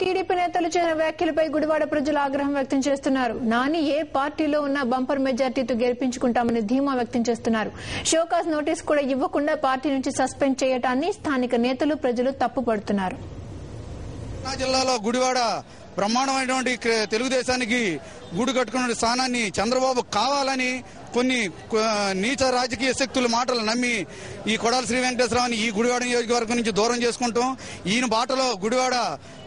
TDP నేతలు చేసిన వ్యాఖ్యలపై గుడివాడ ప్రజలు ఆగ్రహం వ్యక్తం చేస్తున్నారు. నాని ఏ పార్టీలో ఉన్న బంపర్ మెజార్టీతో గెలిపించుకుంటామని ధీమా వ్యక్తం చేస్తున్నారు. షోకాజ్ నోటీస్ కూడా ఇవ్వకుండా పార్టీ నుంచి సస్పెండ్ చేయడాన్ని స్థానిక నేతలు ప్రజలు తప్పుపడుతున్నారు. జిల్లాలో గుడివాడ బ్రహ్మాండమైనటువంటి తెలుగుదేశానికి గూడు కట్టుకున్న స్థానాన్ని చంద్రబాబు కావాలని కొన్ని నీచ రాజకీయ శక్తుల మాటలు నమ్మి ఈ కొడాల శ్రీ వెంకటేశ్వరరావుని ఈ గుడివాడ నియోజకవర్గం నుంచి దూరం చేసుకుంటాం. ఈయన బాటలో గుడివాడ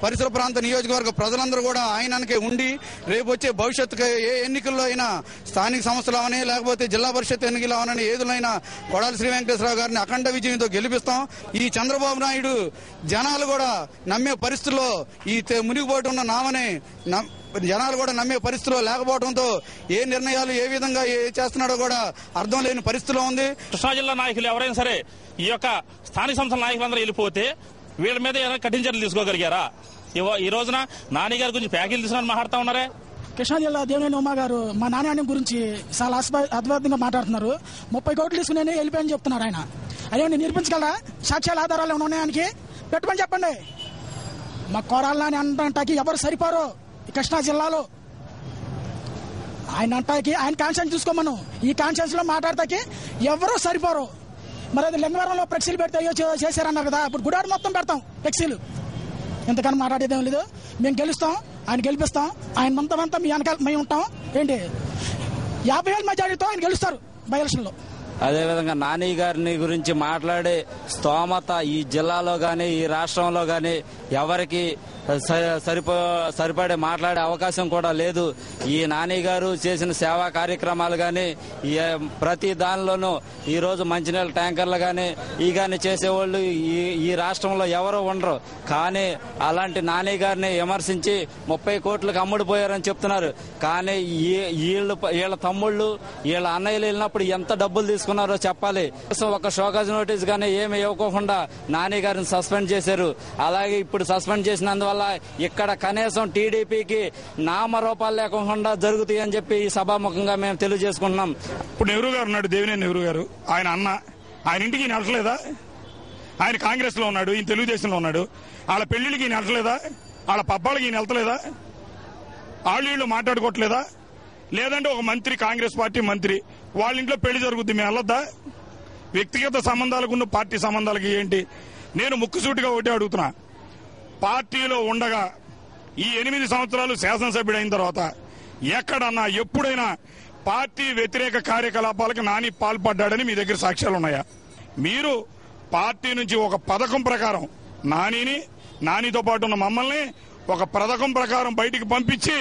పరిసర ప్రాంత నియోజకవర్గ ప్రజలందరూ కూడా ఆయనకే ఉండి రేపు వచ్చే భవిష్యత్తుకు ఏ ఎన్నికల్లో అయినా స్థానిక సంస్థలు అవని లేకపోతే జిల్లా పరిషత్ ఎన్నికలు అవనని ఏదులైనా కొడాల శ్రీ వెంకటేశ్వరరావు గారిని అఖండ విజయంతో గెలిపిస్తాం. ఈ చంద్రబాబు నాయుడు జనాలు కూడా నమ్మే పరిస్థితుల్లో ఈ మునిగిపోతున్న నామని జనాలు కూడా నమ్మే పరిస్థితిలో లేకపోవడంతో ఏ నిర్ణయాలు ఏ విధంగా చేస్తున్నాడో కూడా అర్థం లేని పరిస్థితిలో ఉంది. కృష్ణా జిల్లా నాయకులు ఎవరైనా సరే ఈ యొక్క స్థానిక సంస్థల నాయకులందరూ వెళ్ళిపోతే వీళ్ళ మీద ఏమైనా కఠిన చర్యలు తీసుకోగలిగారా? ఈ రోజున నాని గారి గురించి ప్యాకేజీలు తీసుకుని మాట్లాడుతూ ఉన్నారే. కృష్ణా జిల్లా దేవినేని ఉమా గారు మా నాని గురించి చాలా అద్భుతంగా మాట్లాడుతున్నారు. 30 కోట్లు తీసుకుని వెళ్ళిపోయని చెప్తున్నారు. ఆయన అదే నిరూపించగలరా? సాక్ష్యాల ఆధారాలు ఏమైనా ఉన్నాయి ఆయనకి? పెట్టమని చెప్పండి. మా కోరాల నాని అంటాకి ఎవరు సరిపోరు కృష్ణా జిల్లాలో. ఆయన అంటాకి ఆయన కాన్షియన్స్ చూసుకోమను. ఈ కాన్షియన్స్ లో మాట్లాడతాకి ఎవరూ సరిపోరు. మరి అది లింగవరంలో ఫ్లెక్సీలు పెడితే చేశారన్నారు కదా, ఇప్పుడు గుడాడు మొత్తం పెడతాం ఫ్లెక్సీలు. ఎంతకన్నా మాట్లాడేదేం లేదు. మేము గెలుస్తాం, ఆయన గెలిపిస్తాం. ఆయన మొత్తం మీ వెనకాల మేము ఉంటాం. ఏంటి 50,000 మెజారిటీతో ఆయన గెలుస్తారు బై ఎలక్షన్ లో. అదేవిధంగా నాని గారిని గురించి మాట్లాడే స్తోమత ఈ జిల్లాలో గాని ఈ రాష్ట్రంలో గాని ఎవరికి సరిపడే మాట్లాడే అవకాశం కూడా లేదు. ఈ నాని గారు చేసిన సేవా కార్యక్రమాలు గాని ప్రతి దానిలోనూ ఈ రోజు మంచినీళ్ళ ట్యాంకర్లు గాని చేసేవాళ్ళు ఈ రాష్ట్రంలో ఎవరు ఉండరు. కానీ అలాంటి నాని గారిని విమర్శించి 30 కోట్లకు అమ్ముడుపోయారని చెప్తున్నారు. కానీ వీళ్ళ తమ్ముళ్ళు వీళ్ళ అన్నయ్యలు వెళ్ళినప్పుడు ఎంత డబ్బులు తీసుకున్నారో చెప్పాలి. ఒక షోకాజ్ నోటీస్ గానీ ఏమి ఇవ్వకుండా నాని గారిని సస్పెండ్ చేశారు. అలాగే ఇప్పుడు సస్పెండ్ చేసినందువల్ల ఇక్కడ కనీసం టీడీపీకి నామరూపాలు లేకుండా జరుగుతాయని చెప్పి ఈ సభాముఖంగా మేము తెలియజేసుకుంటున్నాం. ఇప్పుడు నెహ్రూ గారు ఉన్నాడు, దేవినేని నెహ్రూ గారు, ఆయన అన్న. ఆయన ఇంటికి ఈయన వెళ్ళలేదా? ఆయన కాంగ్రెస్ లో ఉన్నాడు, ఈయన తెలుగుదేశంలో ఉన్నాడు. వాళ్ళ పెళ్లిళ్ళకి ఈయన వెళ్ళలేదా? వాళ్ళ పబ్బాలకి ఈయన వెళ్తలేదా? వాళ్ళు మాట్లాడుకోవట్లేదా? లేదంటే ఒక మంత్రి, కాంగ్రెస్ పార్టీ మంత్రి, వాళ్ళ ఇంట్లో పెళ్లి జరుగుద్ది, మేము వెళ్ళొద్దా? వ్యక్తిగత సంబంధాలకు ఉన్న పార్టీ సంబంధాలకి ఏంటి? నేను ముక్కుసూటిగా ఒకటే అడుగుతున్నా. పార్టీలో ఉండగా ఈ 8 సంవత్సరాలు శాసనసభ్యుడైన తర్వాత ఎక్కడన్నా ఎప్పుడైనా పార్టీ వ్యతిరేక కార్యకలాపాలకు నాని పాల్పడ్డాడని మీ దగ్గర సాక్ష్యాలు ఉన్నాయా? మీరు పార్టీ నుంచి ఒక పథకం ప్రకారం నానితో పాటు ఉన్న మమ్మల్ని ఒక పథకం ప్రకారం బయటికి పంపించి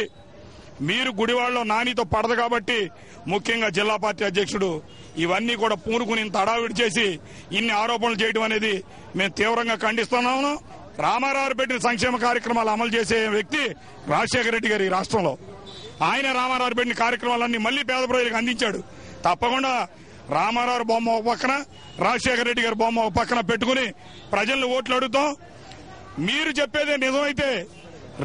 మీరు గుడివాడలో నానితో పడదు కాబట్టి ముఖ్యంగా జిల్లా పార్టీ అధ్యక్షుడు ఇవన్నీ కూడా పూనుకుని ఇంత హడావిడి చేసి ఇన్ని ఆరోపణలు చేయడం అనేది మేము తీవ్రంగా ఖండిస్తున్నాము. రామారావు పెట్టిన సంక్షేమ కార్యక్రమాలు అమలు చేసే వ్యక్తి రాజశేఖర రెడ్డి గారు ఈ రాష్ట్రంలో. ఆయన రామారావు పెట్టిన కార్యక్రమాలన్నీ మళ్లీ పేద ప్రజలకు అందించాడు. తప్పకుండా రామారావు బొమ్మ ఒక పక్కన, రాజశేఖర రెడ్డి గారి బొమ్మ ఒక పక్కన పెట్టుకుని ప్రజలను ఓట్లు అడుగుతాం. మీరు చెప్పేదే నిజమైతే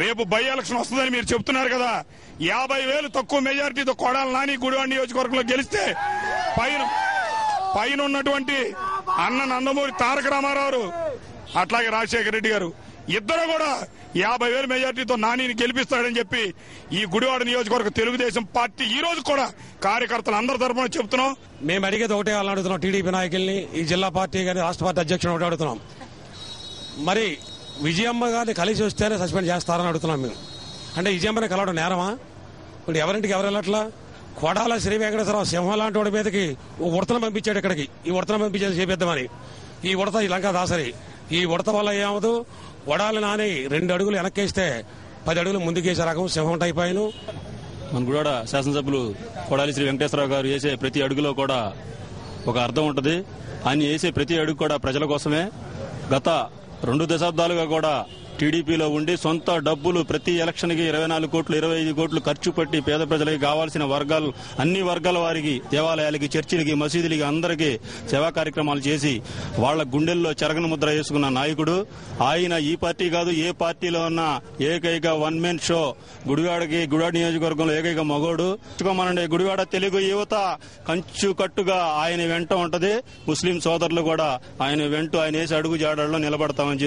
రేపు బై ఎలక్షన్ వస్తుందని మీరు చెప్తున్నారు కదా, 50,000 తక్కువ మెజారిటీతో కొడాల నాని గుడివాడ నియోజకవర్గంలో గెలిస్తే పైన ఉన్నటువంటి అన్న నందమూరి తారక రామారావు అట్లాగే రాజశేఖర రెడ్డి గారు ఇద్దరు కూడా 50,000 మెజార్టీతో నానిని గెలిపిస్తాడని చెప్పి ఈ గుడివాడ నియోజకవర్గ తెలుగుదేశం పార్టీ ఈ రోజు కూడా కార్యకర్తలు అందరి తరఫున చెప్తున్నాం. మేము అడిగేది ఒకటే వాళ్ళని అడుగుతున్నాం. టీడీపీ నాయకుల్ని, ఈ జిల్లా పార్టీ గాని రాష్ట్ర పార్టీ అధ్యక్షుడు ఒకటి అడుగుతున్నాం. మరి విజయమ్మ గారిని కలిసి వస్తేనే సస్పెండ్ చేస్తారని అడుగుతున్నాం మేము. అంటే విజయమ్మని కలవడం నేరమా? ఇప్పుడు ఎవరింటికి ఎవరు వెళ్ళట్లా? కొడాల శ్రీ వెంకటేశ్వరరావు సింహం లాంటి వాడి మీదకి ఉడతను పంపించాడు ఇక్కడికి. ఈ ఉడతను పంపించేది చేపిద్దామని. ఈ ఉడత ఈ లంకా దాసరి. ఈ ఉడత వల్ల ఏమవుతూ వడాలి నాని 2 అడుగులు వెనక్కేస్తే 10 అడుగులు ముందుకేసే రకం సింహం టైప్ ఆయన. మన గుడివాడ శాసనసభ్యులు కొడాలి శ్రీ వెంకటేశ్వరరావు గారు వేసే ప్రతి అడుగులో కూడా ఒక అర్థం ఉంటుంది. ఆయన వేసే ప్రతి అడుగు కూడా ప్రజల కోసమే. గత 2 దశాబ్దాలుగా కూడా టీడీపీలో ఉండి సొంత డబ్బులు ప్రతి ఎలక్షన్ కి 24 కోట్లు 25 కోట్లు ఖర్చు పెట్టి పేద ప్రజలకి కావాల్సిన వర్గాలు అన్ని వర్గాల వారికి దేవాలయాలకి, చర్చిలకి, మసీదులకి అందరికీ సేవా కార్యక్రమాలు చేసి వాళ్ల గుండెల్లో చెరగని ముద్ర వేసుకున్న నాయకుడు ఆయన. ఈ పార్టీ కాదు, ఏ పార్టీలో ఉన్న ఏకైక వన్ మెన్ షో గుడివాడ నియోజకవర్గంలో ఏకైక మగోడు. మనండి గుడివాడ తెలుగు యువత కంచు కట్టుగా ఆయన వెంట ఉంటది. ముస్లిం సోదరులు కూడా ఆయన వెంట ఆయన వేసి అడుగు జాడల్లో నిలబడతామని